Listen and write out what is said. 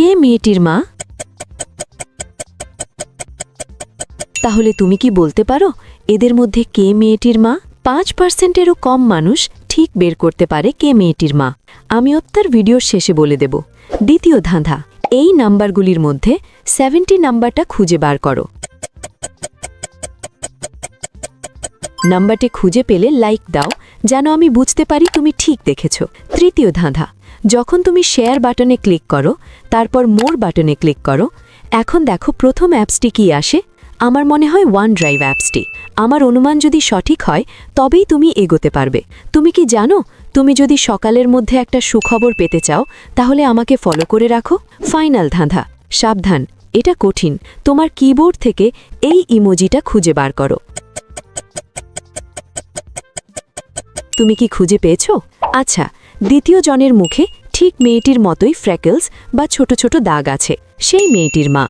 কে মেয়েটির মা? তাহলে তুমি কি বলতে পারো এদের মধ্যে কে মেয়েটির মা? 5%-এরও কম মানুষ ঠিক বের করতে পারে কে মেয়েটির মা। আমি তার ভিডিওর শেষে বলে দেব। দ্বিতীয় ধাঁধা, এই নাম্বারগুলির মধ্যে 70 নাম্বারটা খুঁজে বার করো। নাম্বারটি খুঁজে পেলে লাইক দাও, যেন আমি বুঝতে পারি তুমি ঠিক দেখেছ। তৃতীয় ধাঁধা, যখন তুমি শেয়ার বাটনে ক্লিক করো, তারপর মোর বাটনে ক্লিক করো, এখন দেখো প্রথম অ্যাপসটি কি আসে। আমার মনে হয় OneDrive অ্যাপসটি। আমার অনুমান যদি সঠিক হয় তবেই তুমি এগোতে পারবে। তুমি কি জানো, তুমি যদি সকালের মধ্যে একটা সুখবর পেতে চাও তাহলে আমাকে ফলো করে রাখো। ফাইনাল ধাঁধা, সাবধান, এটা কঠিন। তোমার কিবোর্ড থেকে এই ইমোজিটা খুঁজে বার করো। তুমি কি খুঁজে পেয়েছো? আচ্ছা, দ্বিতীয় জনের মুখে ঠিক মেয়েটির মতোই ফ্র্যাকেলস বা ছোট ছোট দাগ আছে, সেই মেয়েটির মা।